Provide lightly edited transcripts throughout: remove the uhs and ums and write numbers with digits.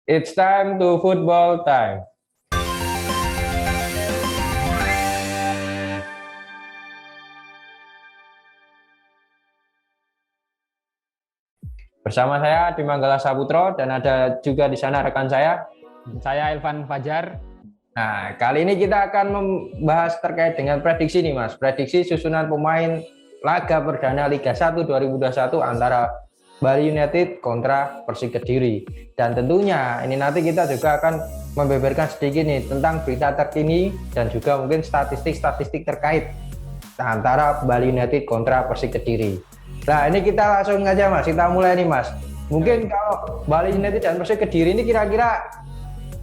It's time to football time. Bersama saya di Manggala Saputro dan ada juga di sana rekan saya. Saya Elvan Fajar. Nah, kali ini kita akan membahas terkait dengan prediksi nih Mas. Prediksi susunan pemain laga perdana Liga 1 2021 antara Bali United kontra Persik Kediri. Dan tentunya ini nanti kita juga akan membeberkan sedikit nih tentang berita terkini dan juga mungkin statistik-statistik terkait antara Bali United kontra Persik Kediri. Nah, ini kita langsung aja Mas, kita mulai nih Mas. Mungkin kalau Bali United dan Persik Kediri ini kira-kira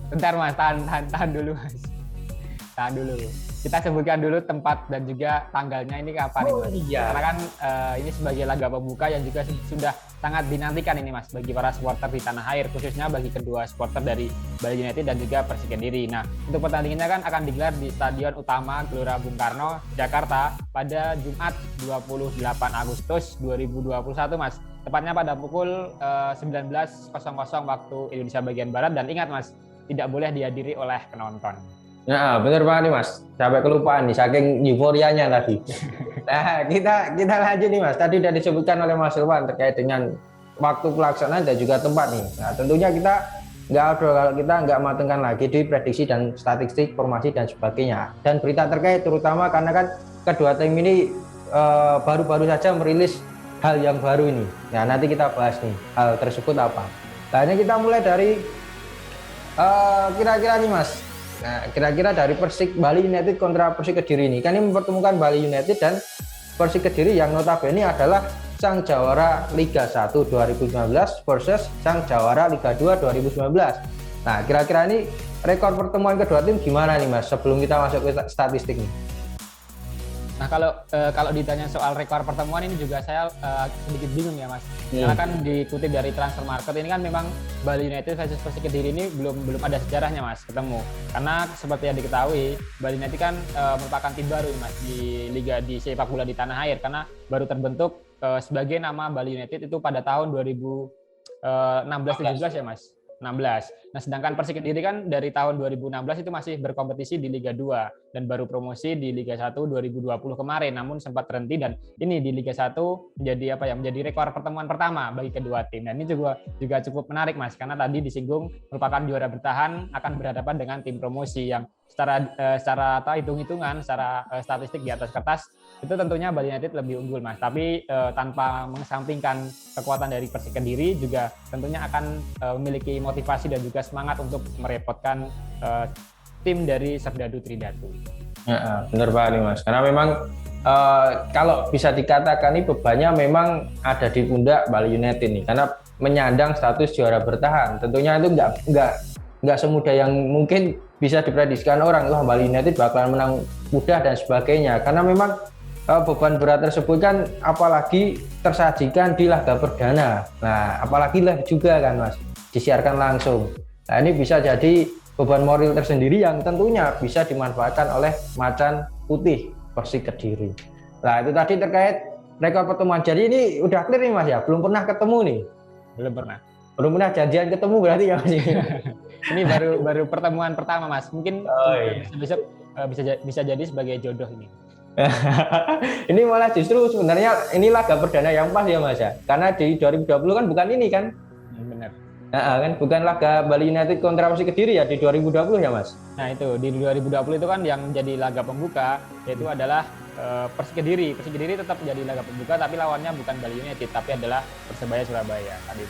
Bentar Mas, tahan dulu Mas. Tahan dulu. Kita sebutkan dulu tempat dan juga tanggalnya ini kapan nih Mas. iya. Karena kan ini sebagai laga pembuka yang juga sudah sangat dinantikan ini Mas bagi para supporter di tanah air, khususnya bagi kedua supporter dari Bali United dan juga Persik Kediri. Nah, untuk pertandingannya kan akan digelar di Stadion Utama Gelora Bung Karno, Jakarta pada Jumat 28 Agustus 2021 Mas. Tepatnya pada pukul 19.00 waktu Indonesia bagian Barat, dan ingat Mas, tidak boleh dihadiri oleh penonton. Nah, bener banget nih Mas. Sampai kelupaan nih, saking euforianya tadi. Nah, kita lanjut nih Mas. Tadi sudah disebutkan oleh Mas Ilwan terkait dengan waktu pelaksanaan dan juga tempat nih. Nah, tentunya kalau kita nggak matengkan lagi di prediksi dan statistik, formasi dan sebagainya. Dan berita terkait terutama karena kan kedua tim ini baru-baru saja merilis hal yang baru ini. Nah, nanti kita bahas nih hal tersebut apa. Nah, ini kita mulai dari kira-kira nih Mas. Nah, kira-kira dari Bali United kontra Persik Kediri ini kan ini mempertemukan Bali United dan Persik Kediri yang notabene adalah sang jawara Liga 1 2019 versus sang jawara Liga 2 2019. Nah, kira-kira ini rekor pertemuan kedua tim gimana nih Mas sebelum kita masuk ke statistik nih? Nah, kalau ditanya soal rekor pertemuan ini juga saya sedikit bingung ya Mas. Karena kan dikutip dari Transfer Market ini kan memang Bali United versus Persik Kediri ini belum ada sejarahnya Mas ketemu. Karena seperti yang diketahui Bali United kan merupakan tim baru Mas di liga di sepak bola di tanah air, karena baru terbentuk sebagai nama Bali United itu pada tahun 2016-17 ya Mas. 16. Nah, sedangkan Persik Kediri kan dari tahun 2016 itu masih berkompetisi di Liga 2 dan baru promosi di Liga 1 2020 kemarin, namun sempat terhenti, dan ini di Liga 1 menjadi rekor pertemuan pertama bagi kedua tim. Dan ini juga cukup menarik Mas, karena tadi disinggung merupakan juara bertahan akan berhadapan dengan tim promosi yang secara hitung-hitungan, secara statistik di atas kertas itu tentunya Bali United lebih unggul Mas, tapi tanpa mengesampingkan kekuatan dari Persik Kediri juga tentunya akan memiliki motivasi dan juga semangat untuk merepotkan tim dari Serdadu Tridatu. Ya, bener banget nih Mas, karena memang kalau bisa dikatakan ini bebannya memang ada di pundak Bali United nih, karena menyandang status juara bertahan. Tentunya itu nggak semudah yang mungkin bisa diprediksikan orang, wah Bali United bakalan menang mudah dan sebagainya, karena memang beban berat tersebut kan apalagi tersajikan di laga perdana. Nah, apalagi lah juga kan Mas, disiarkan langsung. Nah, ini bisa jadi beban moral tersendiri yang tentunya bisa dimanfaatkan oleh Macan Putih Persik Kediri. Nah, itu tadi terkait rekor pertemuan. Jadi ini udah clear nih Mas ya, belum pernah ketemu nih. Belum pernah janjian ketemu berarti ya Mas. Ini baru pertemuan pertama Mas. Mungkin besok bisa jadi sebagai jodoh ini. Ini malah justru sebenarnya ini laga perdana yang pas ya Mas ya, karena di 2020 kan bukan ini kan. Benar. Nah, kan bukan laga Bali United kontra Persik Kediri ya di 2020 ya Mas. Nah, itu di 2020 itu kan yang jadi laga pembuka yaitu adalah Persik Kediri. Persik Kediri tetap menjadi laga pembuka, tapi lawannya bukan Bali United tapi adalah Persebaya Surabaya tadi.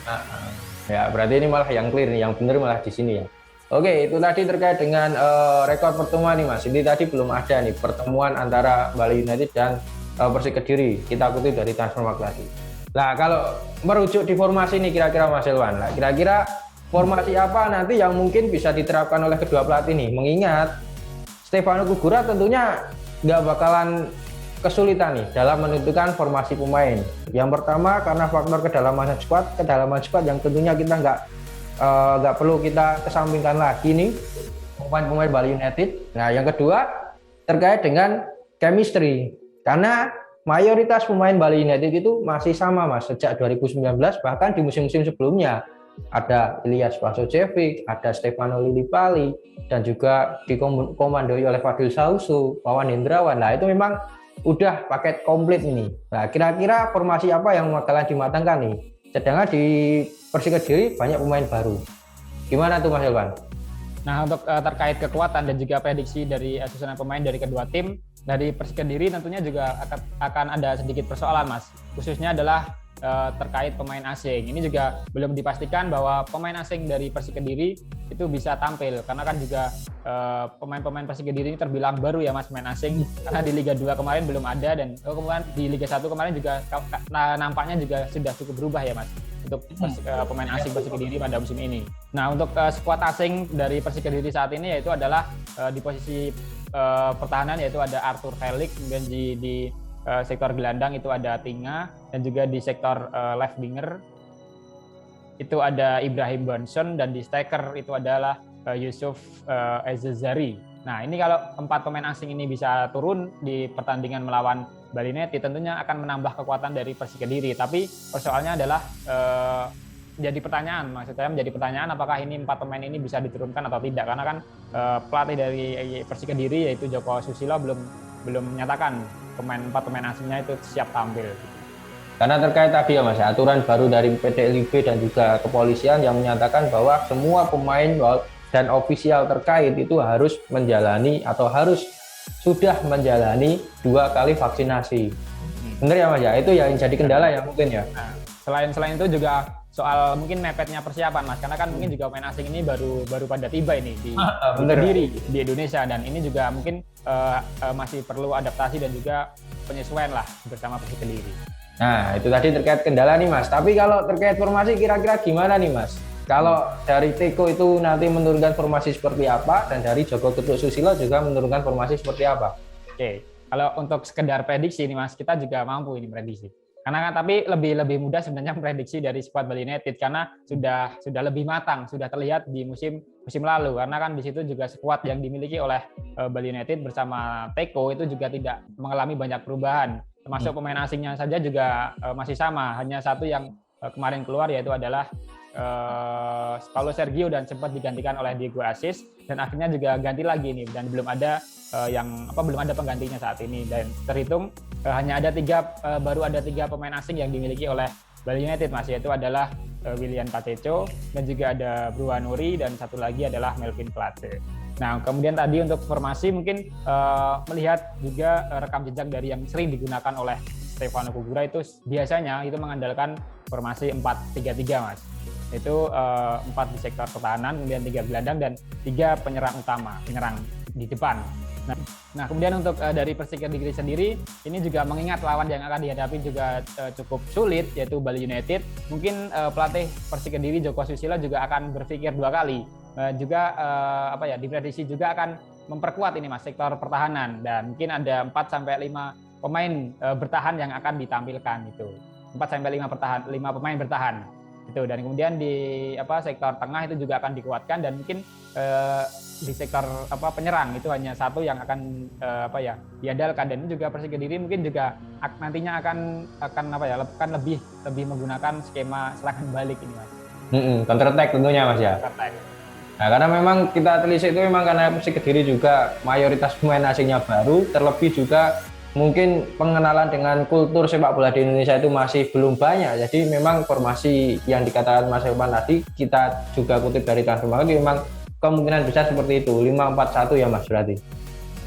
Ya, berarti ini malah yang clear nih, yang benar malah di sini ya. Oke, itu tadi terkait dengan rekor pertemuan nih Mas. Ini tadi belum ada nih pertemuan antara Bali United dan Persik Kediri. Kita kutip dari Transfer Market tadi. Nah, kalau merujuk di formasi ini kira-kira Mas Ilwan, nah, kira-kira formasi apa nanti yang mungkin bisa diterapkan oleh kedua pelatih nih? Mengingat Stefano Cugura tentunya nggak bakalan kesulitan nih dalam menentukan formasi pemain. Yang pertama karena faktor kedalaman squad yang tentunya kita nggak perlu kita kesampingkan lagi nih pemain-pemain Bali United. Nah, yang kedua terkait dengan chemistry, karena mayoritas pemain Bali United itu masih sama Mas sejak 2019, bahkan di musim-musim sebelumnya Ada Ilyas Pasojevic, ada Stefano Lillipali, dan juga dikomandoi oleh Fadil Sausu, Wawan Hendrawan. Nah itu memang udah paket komplit ini. Nah kira-kira formasi apa yang bakalan dimatangkan nih? Sedangkan di Persik Kediri banyak pemain baru. Gimana tuh Mas Elvan? Nah, untuk terkait kekuatan dan juga prediksi dari susunan pemain dari kedua tim, dari Persik Kediri tentunya juga akan ada sedikit persoalan, Mas. Khususnya adalah terkait pemain asing. Ini juga belum dipastikan bahwa pemain asing dari Persik Kediri itu bisa tampil, karena kan juga pemain-pemain Persik Kediri ini terbilang baru ya Mas, pemain asing, karena di Liga 2 kemarin belum ada, dan kemudian di Liga 1 kemarin juga nampaknya juga sudah cukup berubah ya Mas untuk pemain asing Persik Kediri pada musim ini. Nah, untuk skuad asing dari Persik Kediri saat ini yaitu adalah di posisi pertahanan yaitu ada Arthur Felix, kemudian di sektor gelandang itu ada Tinga, dan juga di sektor left winger itu ada Ibrahim Bonson, dan di striker itu adalah Yusuf Ezezari. Nah, ini kalau 4 pemain asing ini bisa turun di pertandingan melawan Bali United tentunya akan menambah kekuatan dari Persik Kediri. Tapi persoalannya adalah jadi pertanyaan, maksud saya menjadi pertanyaan apakah ini 4 pemain ini bisa diturunkan atau tidak, karena kan pelatih dari Persik Kediri yaitu Joko Susilo belum menyatakan 4 pemain asingnya itu siap tampil. Karena terkait tadi ya Mas, aturan baru dari PT LIB dan juga kepolisian yang menyatakan bahwa semua pemain dan ofisial terkait itu harus menjalani atau harus sudah menjalani 2 kali vaksinasi. Benar ya Mas ya? Itu yang jadi kendala ya mungkin ya. Nah, selain itu juga soal mungkin mepetnya persiapan Mas, karena kan mungkin juga pemain asing ini baru pada tiba ini di Kediri di Indonesia, dan ini juga mungkin masih perlu adaptasi dan juga penyesuaian lah bersama Persik Kediri. Nah itu tadi terkait kendala nih Mas. Tapi kalau terkait formasi kira-kira gimana nih Mas? Kalau dari Teko itu nanti menurunkan formasi seperti apa, dan dari Joko Ketuk Susilo juga menurunkan formasi seperti apa? Oke, kalau untuk sekedar prediksi nih Mas, kita juga mampu ini prediksi. Karena kan tapi lebih mudah sebenarnya memprediksi dari skuad Bali United, karena sudah lebih matang, sudah terlihat di musim lalu, karena kan di situ juga skuad yang dimiliki oleh Bali United bersama Teko itu juga tidak mengalami banyak perubahan, termasuk pemain asingnya saja juga masih sama, hanya satu yang kemarin keluar yaitu adalah Paulo Sergio, dan sempat digantikan oleh Diego Asis, dan akhirnya juga ganti lagi nih, dan belum ada belum ada penggantinya saat ini, dan terhitung baru ada 3 pemain asing yang dimiliki oleh Bali United Mas, yaitu adalah William Paceco, dan juga ada Bruanuri, dan satu lagi adalah Melvin Platse. Nah, kemudian tadi untuk formasi mungkin melihat juga rekam jejak dari yang sering digunakan oleh Stefano Kugura itu biasanya itu mengandalkan formasi 4-3-3 Mas. Itu 4 di sektor pertahanan, kemudian 3 gelandang, dan 3 penyerang di depan. Nah, kemudian untuk dari Persik Kediri sendiri, ini juga mengingat lawan yang akan dihadapi juga cukup sulit, yaitu Bali United. Mungkin pelatih Persik Kediri Joko Susilo juga akan berpikir 2 kali. Diprediksi juga akan memperkuat ini Mas sektor pertahanan, dan mungkin ada 4-5 pemain bertahan yang akan ditampilkan itu. 4-5 pemain bertahan. Itu, dan kemudian di sektor tengah itu juga akan dikuatkan, dan mungkin di sektor penyerang itu hanya satu yang akan diandalkan, dan ini juga Persik Kediri mungkin juga nantinya akan lebih menggunakan skema serangan balik ini Mas. Counter attack tentunya Mas ya. Nah, karena memang kita telisik itu memang karena Persik Kediri juga mayoritas pemain asingnya baru, terlebih juga mungkin pengenalan dengan kultur sepak bola di Indonesia itu masih belum banyak. Jadi memang formasi yang dikatakan Mas Elvan tadi, kita juga kutip dari Transfermarkt, memang kemungkinan besar seperti itu, 5-4-1 ya Mas berarti.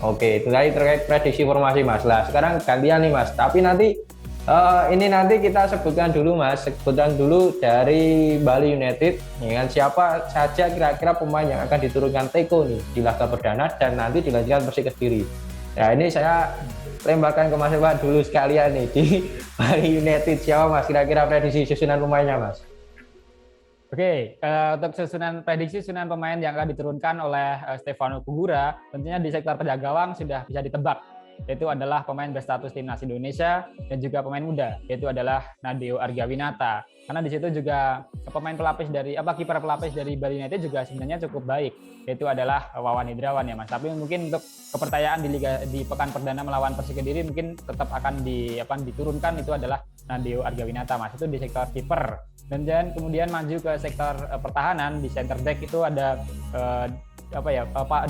Oke, itu tadi terkait prediksi formasi Mas. Lah sekarang gantian nih Mas, tapi nanti ini nanti kita sebutkan dulu dari Bali United, ya kan, siapa saja kira-kira pemain yang akan diturunkan Teko nih di laga perdana, dan nanti dilanjutkan Persik Kediri. Nah ini saya lemparkan ke Mas Elvan dulu sekalian nih, di Bali United siapa Mas kira-kira prediksi susunan pemainnya Mas? Oke, untuk prediksi susunan pemain yang akan diturunkan oleh Stefano Kugura, tentunya di sektor penjaga gawang sudah bisa ditebak, yaitu adalah pemain berstatus timnas Indonesia dan juga pemain muda, yaitu adalah Nadeo Argawinata. Karena di situ juga kiper pelapis dari Bali United juga sebenarnya cukup baik, yaitu adalah Wawan Hendrawan ya Mas. Tapi mungkin untuk kepercayaan di pekan perdana melawan Persik Kediri mungkin tetap akan diturunkan, itu adalah Nadeo Argawinata Mas. Itu di sektor kiper. Dan kemudian maju ke sektor pertahanan, di center back itu ada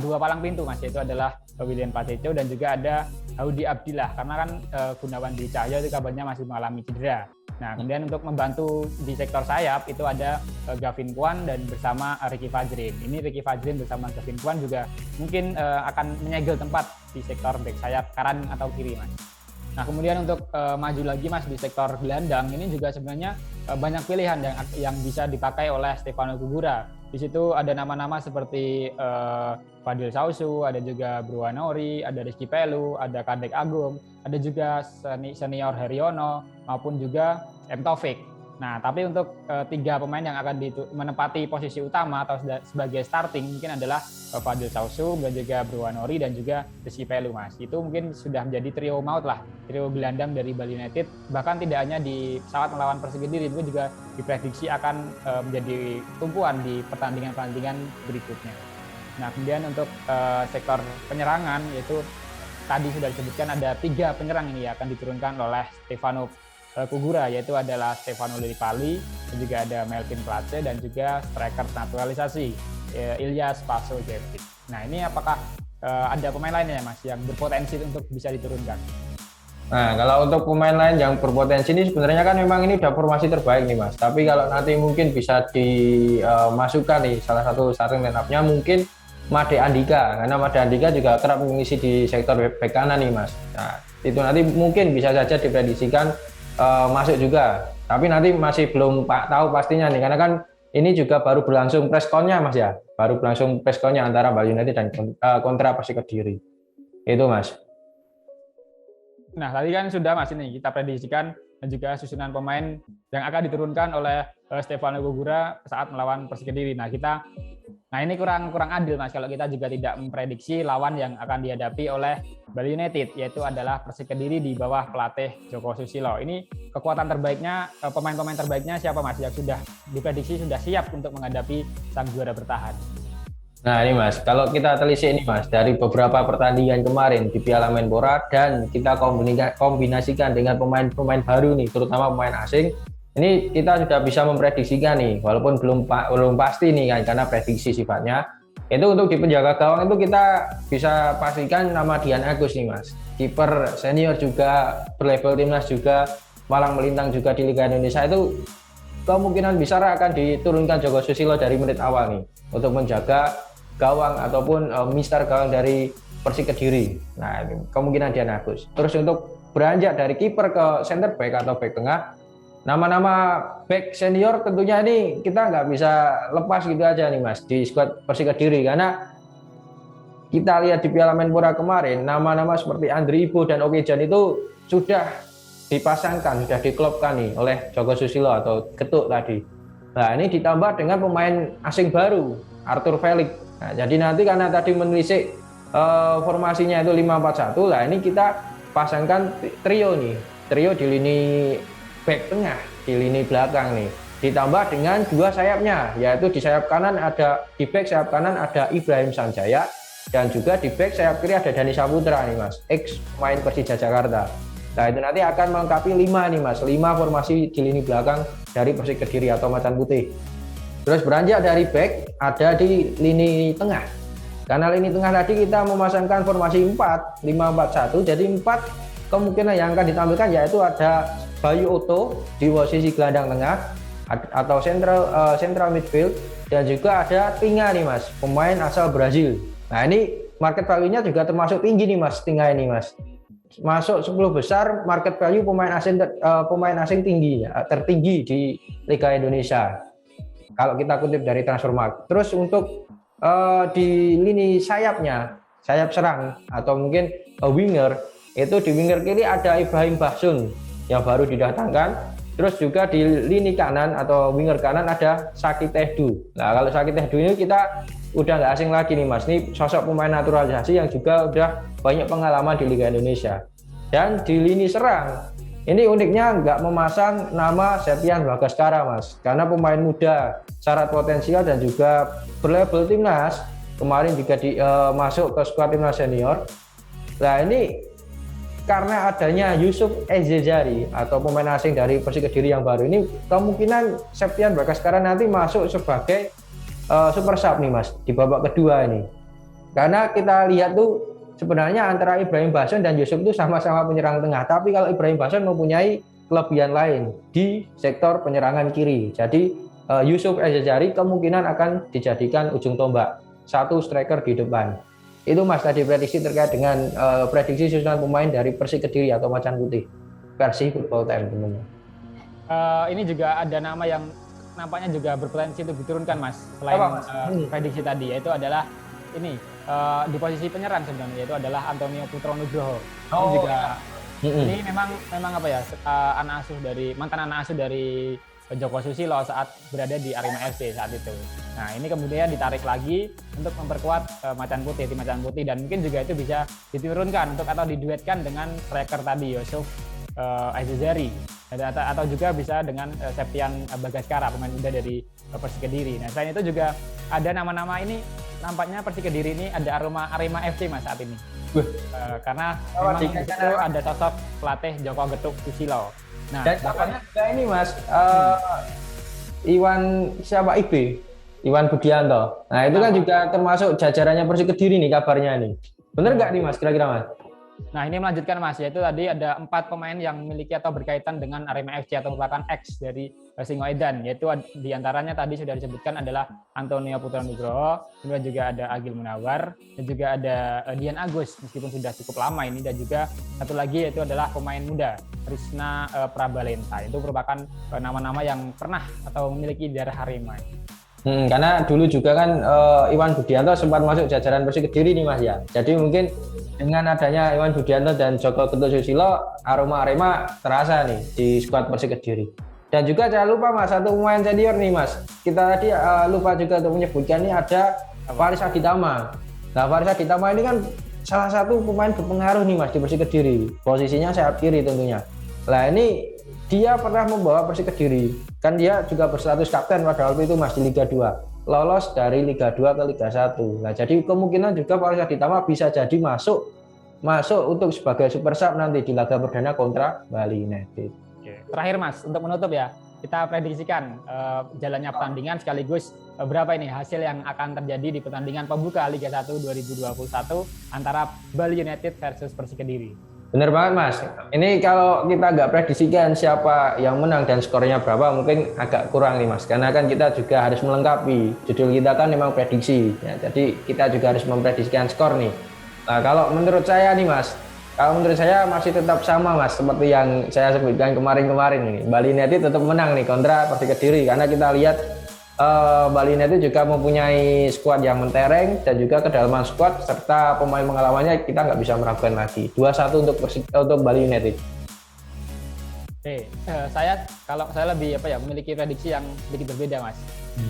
dua palang pintu Mas, yaitu adalah William Paceco dan juga ada Audi Abdillah, karena kan Gunawan Dwi Cahyo itu kabarnya masih mengalami cedera. Nah, kemudian untuk membantu di sektor sayap itu ada Gavin Kwan dan bersama Ricky Fajrin. Ini Ricky Fajrin bersama Gavin Kwan juga mungkin akan menyegel tempat di sektor back sayap kanan atau kiri Mas. Nah, kemudian untuk maju lagi Mas di sektor gelandang ini juga sebenarnya banyak pilihan yang bisa dipakai oleh Stefano Cugura. Di situ ada nama-nama seperti Fadil Sausu, ada juga Bruanori, ada Rizky Pelu, ada Kadek Agung, ada juga senior Heriono maupun juga M. Taufik. Nah, tapi untuk tiga pemain yang akan menempati posisi utama atau sebagai starting mungkin adalah Fadil Sausu dan juga Bruanori dan juga Rizky Pelu Mas. Itu mungkin sudah menjadi trio maut lah, trio gelandang dari Bali United. Bahkan tidak hanya di saat melawan Persik Kediri, itu juga diprediksi akan menjadi tumpuan di pertandingan-pertandingan berikutnya. Nah, kemudian untuk sektor penyerangan yaitu tadi sudah disebutkan ada 3 penyerang ini akan diturunkan oleh Stefano Cugura, yaitu adalah Stefano Lillipali, dan juga ada Melvin Place dan juga striker naturalisasi Ilyas Pasojevic. Nah, ini apakah ada pemain lainnya Mas yang berpotensi untuk bisa diturunkan? Nah, kalau untuk pemain lain yang berpotensi ini sebenarnya kan memang ini udah formasi terbaik nih Mas. Tapi kalau nanti mungkin bisa dimasukkan nih salah satu starting line up-nya mungkin Made Andika, karena Made Andika juga kerap mengisi di sektor bek kanan nih Mas. Nah, itu nanti mungkin bisa saja diprediksikan masuk juga. Tapi nanti masih belum tahu pastinya nih, karena kan ini juga baru berlangsung press-con-nya Mas ya. Baru berlangsung press-con-nya antara Bali United dan kontra Persik Kediri. Itu Mas. Nah, tadi kan sudah Mas ini kita prediksikan dan juga susunan pemain yang akan diturunkan oleh Stefano Cugura saat melawan Persik Kediri. Nah, ini kurang adil Mas kalau kita juga tidak memprediksi lawan yang akan dihadapi oleh Bali United, yaitu adalah Persik Kediri di bawah pelatih Joko Susilo. Ini kekuatan terbaiknya, pemain-pemain terbaiknya siapa Mas yang sudah diprediksi sudah siap untuk menghadapi sang juara bertahan? Nah ini Mas, kalau kita telisik ini Mas, dari beberapa pertandingan kemarin di Piala Menpora dan kita kombinasikan dengan pemain-pemain baru nih, terutama pemain asing, ini kita sudah bisa memprediksikan nih, walaupun belum pasti nih kan, karena prediksi sifatnya. Itu untuk di penjaga gawang itu kita bisa pastikan nama Dian Agus nih Mas, kiper senior juga, berlevel timnas juga, malang melintang juga di Liga Indonesia, itu kemungkinan besar akan diturunkan Joko Susilo dari menit awal nih untuk menjaga gawang ataupun mister gawang dari Persik Kediri. Nah, kemungkinan Dian Agus. Terus untuk beranjak dari kiper ke center back atau back tengah, nama-nama back senior tentunya ini kita nggak bisa lepas gitu aja nih Mas di skuad Persik Kediri, karena kita lihat di Piala Menpora kemarin nama-nama seperti Andri Ibo dan Okejan itu sudah dipasangkan, sudah diklopkan nih oleh Joko Susilo atau ketuk tadi. Nah, ini ditambah dengan pemain asing baru Arthur Felix. Nah, jadi nanti karena tadi menelisik formasinya itu 5-4-1, lah ini kita pasangkan trio nih, trio di lini back tengah, di lini belakang nih, ditambah dengan 2 sayapnya, yaitu di sayap kanan ada, di back sayap kanan ada Ibrahim Sanjaya, dan juga di back sayap kiri ada Dani Saputra nih Mas, ex main Persija Jakarta. Nah, itu nanti akan melengkapi 5 nih Mas, 5 formasi di lini belakang dari Persik Kediri atau Macan Putih. Terus beranjak dari back ada di lini tengah. Karena lini tengah tadi kita memasangkan formasi 4-5-4-1, jadi 4 kemungkinan yang akan ditampilkan yaitu ada Bayu Oto di posisi gelandang tengah atau central midfield, dan juga ada Tinga nih Mas, pemain asal Brazil. Nah, ini market value-nya juga termasuk tinggi nih Mas, Tinga ini Mas. Masuk 10 besar market value pemain asing tinggi, tertinggi di Liga Indonesia. Kalau kita kutip dari Transfermarkt. Terus untuk di lini sayapnya, sayap serang atau mungkin winger, itu di winger kiri ada Ibrahim Bahsun yang baru didatangkan. Terus juga di lini kanan atau winger kanan ada Saki Tehdu. Nah, kalau Saki Tehdu ini kita udah nggak asing lagi nih Mas, ini sosok pemain naturalisasi yang juga udah banyak pengalaman di Liga Indonesia. Dan di lini serang ini uniknya nggak memasang nama Septian Bagaskara Mas, karena pemain muda, syarat potensial dan juga berlevel timnas, kemarin juga masuk ke skuad timnas senior. Nah, ini karena adanya Yusuf Ezezari atau pemain asing dari Persik Kediri yang baru ini, kemungkinan Septian Bagaskara nanti masuk sebagai super sub nih Mas di babak kedua ini. Karena kita lihat tuh sebenarnya antara Ibrahim Basson dan Yusuf itu sama-sama penyerang tengah, tapi kalau Ibrahim Basson mempunyai kelebihan lain di sektor penyerangan kiri. Jadi Yusuf Ezezari kemungkinan akan dijadikan ujung tombak, satu striker di depan. Itu Mas tadi prediksi terkait dengan prediksi susunan pemain dari Persik Kediri atau Macan Putih versi Football Time tentunya. Ini juga ada nama yang nampaknya juga berpotensi untuk diturunkan Mas selain prediksi tadi, yaitu adalah ini di posisi penyerang sebenarnya, yaitu adalah Antonio Putronugroho. Ini juga ini memang apa ya, mantan anak asuh dari Joko Susilo saat berada di Arema FC saat itu. Nah, ini kemudian ditarik lagi untuk memperkuat Macan Putih, tim Macan Putih, dan mungkin juga itu bisa diturunkan atau diduetkan dengan striker tadi Yusuf Ezezari, atau juga bisa dengan Septian Bagaskara, pemain muda dari Persik Kediri. Nah, selain itu juga ada nama-nama ini, nampaknya Persik Kediri ini ada aroma Arema FC Mas saat ini. Karena memang di situ ada sosok pelatih Joko Getuk Susilo. Nah, dan kabarnya juga ini Mas, Iwan Budianto. Nah, itu kan juga termasuk jajarannya Persik Kediri nih kabarnya nih. Bener nggak nih Mas, kira-kira Mas? Nah, ini melanjutkan Mas, yaitu tadi ada 4 pemain yang memiliki atau berkaitan dengan Arema FC atau merupakan ex dari Singoedan, yaitu diantaranya tadi sudah disebutkan adalah Antonio Putronugroho, kemudian juga ada Agil Munawar, dan juga ada Dian Agus, meskipun sudah cukup lama ini, dan juga satu lagi yaitu adalah pemain muda Risna Prabalenta. Itu merupakan nama-nama yang pernah atau memiliki darah Arema. Karena dulu juga kan Iwan Budianto sempat masuk jajaran Persik Kediri nih Mas ya. Jadi mungkin dengan adanya Iwan Budianto dan Joko Getuk Susilo, aroma Arema terasa nih di skuad Persik Kediri. Dan juga jangan lupa Mas, satu pemain senior nih Mas. Kita tadi lupa juga untuk menyebutkan ini ada Faris Aditama. Nah, Faris Aditama ini kan salah satu pemain berpengaruh nih Mas di Persik Kediri. Posisinya sayap kiri tentunya. Nah, ini dia pernah membawa Persik Kediri. Kan dia juga berstatus kapten pada waktu itu Mas di Liga 2. Lolos dari Liga 2 ke Liga 1. Nah, jadi kemungkinan juga Faris Aditama bisa jadi masuk untuk sebagai super sub nanti di laga perdana kontra Bali United. Terakhir Mas, untuk menutup ya, kita prediksikan jalannya pertandingan sekaligus berapa ini hasil yang akan terjadi di pertandingan pembuka Liga 1 2021 antara Bali United versus Persik Kediri. Bener banget Mas, ini kalau kita nggak prediksikan siapa yang menang dan skornya berapa mungkin agak kurang nih Mas, karena kan kita juga harus melengkapi, judul kita kan memang prediksi ya, jadi kita juga harus memprediksikan skor nih. Nah, kalau menurut saya nih Mas, masih tetap sama Mas, seperti yang saya sebutkan kemarin ini, Bali United tetap menang nih kontra Persik Kediri, karena kita lihat Bali United juga mempunyai skuad yang mentereng dan juga kedalaman skuad serta pemain pengalamannya kita nggak bisa meragukan lagi. 2-1 untuk Bali United. Oke, kalau saya lebih memiliki prediksi yang sedikit berbeda Mas.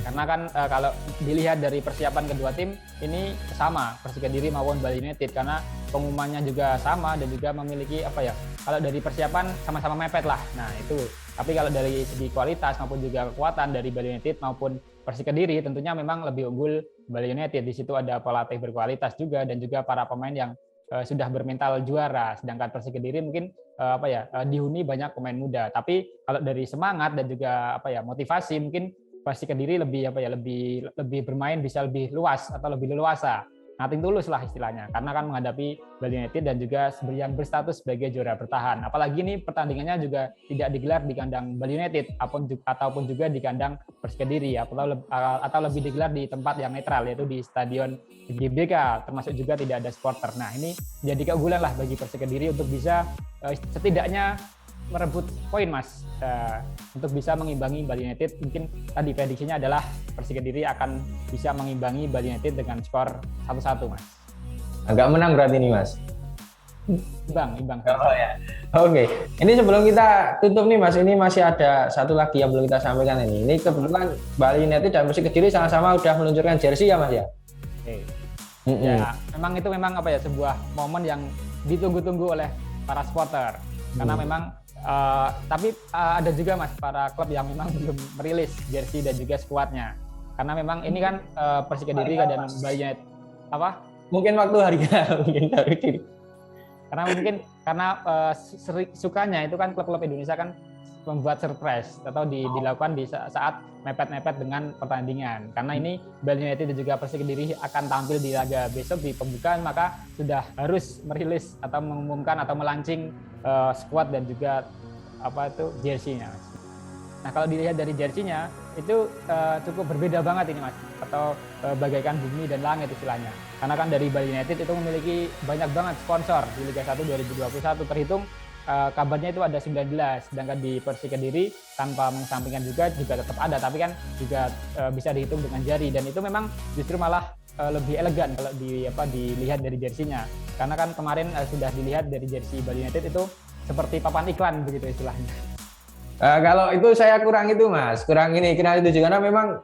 Karena kan kalau dilihat dari persiapan kedua tim ini sama Persik Kediri maupun Bali United, karena pengumumannya juga sama dan juga memiliki kalau dari persiapan sama-sama mepet lah. Nah, itu. Tapi kalau dari segi kualitas maupun juga kekuatan dari Bali United maupun Persik Kediri tentunya memang lebih unggul Bali United. Di situ ada pelatih berkualitas juga dan juga para pemain yang sudah bermental juara. Sedangkan Persik Kediri mungkin dihuni banyak pemain muda. Tapi kalau dari semangat dan juga motivasi mungkin Persik Kediri lebih bermain bisa lebih luas atau lebih leluasa. Nothing tulus lah istilahnya, karena kan menghadapi Bali United dan juga yang berstatus sebagai juara bertahan. Apalagi ini pertandingannya juga tidak digelar di kandang Bali United ataupun juga di kandang Persik Kediri atau lebih digelar di tempat yang netral, yaitu di Stadion GBK, termasuk juga tidak ada supporter. Nah, ini jadi keunggulan lah bagi Persik Kediri untuk bisa setidaknya merebut poin Mas, untuk bisa mengimbangi Bali United. Mungkin tadi prediksinya adalah Persik Kediri akan bisa mengimbangi Bali United dengan skor 1-1 Mas. Agak menang berarti nih Mas. Imbang. Oh ya. Oke. Ini sebelum kita tutup nih Mas, ini masih ada satu lagi yang belum kita sampaikan ini. Ini kebetulan Bali United dan Persik Kediri sama-sama udah meluncurkan jersey ya Mas ya. Oke. Ya, itu memang sebuah momen yang ditunggu-tunggu oleh para supporter. Karena memang tapi ada juga Mas para klub yang memang belum merilis jersey dan juga skuadnya. Karena memang ini kan Persik Kediri dan Bali United mungkin waktu harga mungkin Karena mungkin sukanya itu kan klub-klub Indonesia kan membuat surprise atau dilakukan di saat mepet-mepet dengan pertandingan. Karena ini Bali United dan juga Persik Kediri akan tampil di laga besok di pembukaan, maka sudah harus merilis atau mengumumkan atau melaunching squad dan juga jersey-nya. Nah, kalau dilihat dari jersey-nya itu cukup berbeda banget ini Mas, atau bagaikan bumi dan langit istilahnya. Karena kan dari Bali United itu memiliki banyak banget sponsor di Liga 1 2021, terhitung kabarnya itu ada 19, sedangkan di Persik Kediri tanpa mengesampingkan juga tetap ada, tapi kan juga bisa dihitung dengan jari, dan itu memang justru malah lebih elegan kalau dilihat dari jersinya. Karena kan kemarin sudah dilihat dari jersey Bali United itu seperti papan iklan begitu istilahnya. Kalau itu saya kurang itu Mas, kurang itu juga karena memang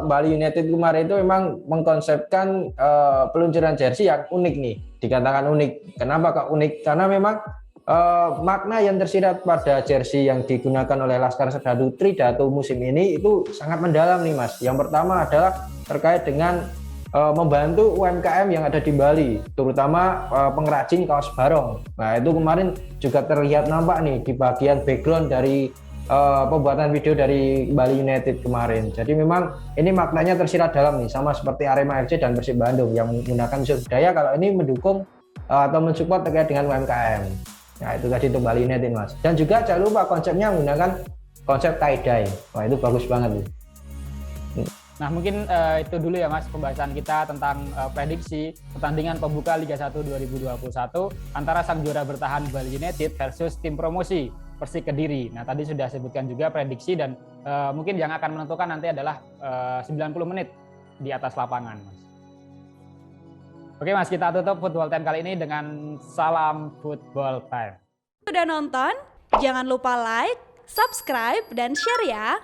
Bali United kemarin itu memang mengkonsepkan peluncuran jersey yang unik nih, dikatakan unik. Kenapa kok unik? Karena memang makna yang tersirat pada jersey yang digunakan oleh Laskar Serdadu Tridatu musim ini itu sangat mendalam nih Mas. Yang pertama adalah terkait dengan membantu UMKM yang ada di Bali, terutama pengrajin kaos barong. Nah itu kemarin juga terlihat nampak nih di bagian background dari pembuatan video dari Bali United kemarin. Jadi memang ini maknanya tersirat dalam nih, sama seperti Arema FC dan Persib Bandung yang menggunakan unsur budaya kalau ini mendukung atau mensupport terkait dengan UMKM. Nah itu tadi untuk Bali United Mas. Dan juga jangan lupa konsepnya menggunakan konsep tie-dye. Wah itu bagus banget nih. Nah mungkin itu dulu ya Mas pembahasan kita tentang prediksi pertandingan pembuka Liga 1 2021 antara sang juara bertahan Bali United versus tim promosi Persik Kediri. Nah tadi sudah sebutkan juga prediksi, dan mungkin yang akan menentukan nanti adalah 90 menit di atas lapangan Mas. Oke Mas, kita tutup Football Time kali ini dengan salam Football Time. Udah nonton? Jangan lupa like, subscribe, dan share ya.